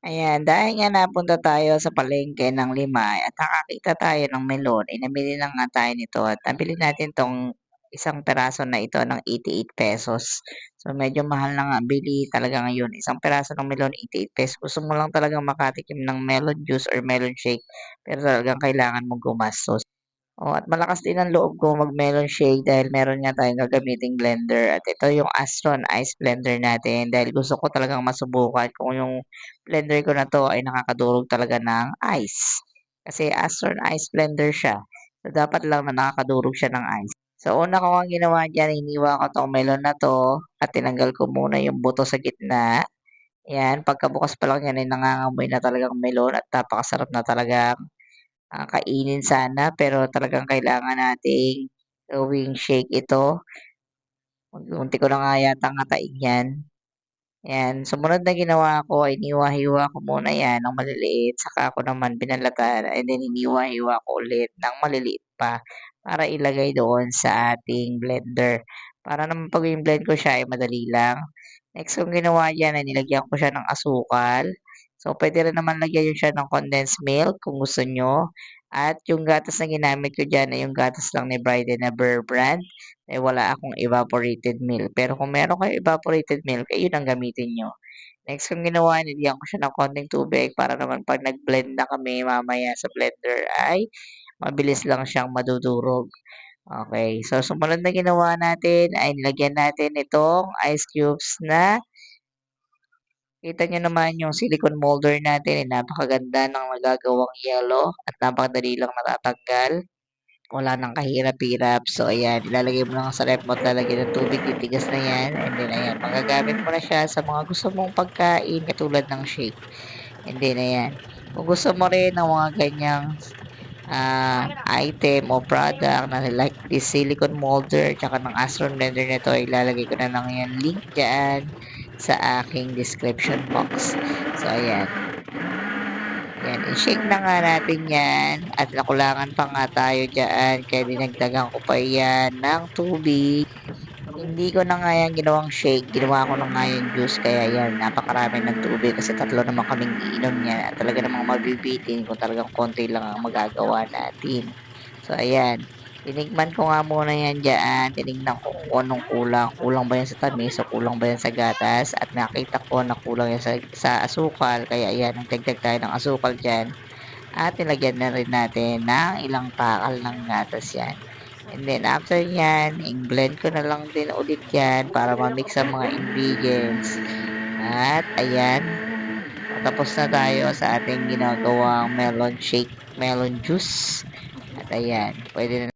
Ayan, dahil nga napunta tayo sa palengke ng Limay at nakakita tayo ng melon, eh, namili na nga tayo nito at nabili natin 'tong isang peraso na ito ng ₱88. So, medyo mahal na nga bili talaga ngayon. Isang peraso ng melon, ₱88. Gusto mo lang talagang makatikim ng melon juice or melon shake, pero talagang kailangan mong gumastos. Oh, at malakas din ang loob ko mag-melon shake dahil meron nga tayong gagamiting blender at ito yung Astron Ice Blender natin dahil gusto ko talagang masubukan kung yung blender ko na 'to ay nakakadurog talaga ng ice. Kasi Astron Ice Blender siya, so dapat lang na nakakadurog siya ng ice. So una ko ngang ginawa diyan, hiniwa ko 'tong melon na 'to at tinanggal ko muna yung buto sa gitna. 'Yan, pagkabukas pa lang niyan ay nangangamoy na talagang melon at napakasarap na talagang kainin sana pero talagang kailangan nating gawing shake ito. Unti ko na nga yatang ngatain 'yan. 'Yan, sumunod na ginawa ko ay hiniwa-hiwa ko muna 'yan ng maliliit saka ko naman binalatan and then hiniwa-hiwa ko ulit ng maliliit pa para ilagay doon sa ating blender. Para naman 'pag blend ko siya ay madali lang. Next kong ginawa diyan ay nilagyan ko siya ng asukal. So, puwede rin naman lagyan niyo siya ng condensed milk kung gusto niyo. At yung gatas na ginamit ko diyan ay yung gatas lang ni Bride and Bear brand, eh, wala akong evaporated milk. Pero kung meron kayong evaporated milk, eh, yun ang gamitin niyo. Next kong ginawa, nilagyan ko siya ng konting tubig para naman 'pag nag-blend na kami mamaya sa blender ay mabilis lang siyang madudurog. Okay, so sumunod na ginawa natin ay nilagyan natin itong ice cubes na kita niyo naman yung silicone molder natin, eh, napakaganda ng nagagawang yellow at napakadali lang natatanggal. Wala ng kahirap-hirap. So, ayan, ilalagay mo lang sa ref mo at lalagyan ng tubig, titigas na yan. And then, ayan, magagamit mo na siya sa mga gusto mong pagkain katulad ng shake. And then, ayan, kung gusto mo rin ng mga ganyang item o product na like this silicone molder tsaka ng Astron blender nito, ilalagay ko na lang yan link dyan sa aking description box. So, ayan. Yan, i-shake na nga natin yan at nakulangan pa nga tayo dyan kaya dinagdagan ko pa yan ng tubig. Hindi ko na nga yan ginawang shake, ginawa ko na nga yan juice kaya yan, napakarami ng tubig kasi tatlo naman kaming iinom niyan at talaga namang mabibitin kung talagang konti lang ang magagawa natin. So, ayan. Tinikman ko nga muna yan dyan. Tinignan ko kung anong kulang. Kulang ba yan sa tamis o kulang ba yan sa gatas? At nakita ko na kulang yan sa asukal. Kaya ayan, nagdagdag tayo ng asukal dyan. At nilagyan na rin natin ng ilang takal ng gatas yan. And then after yan, i-blend ko na lang din ulit yan para ma-mix ang mga ingredients. At ayan, tapos na tayo sa ating ginagawang melon shake, melon juice. At ayan, pwede na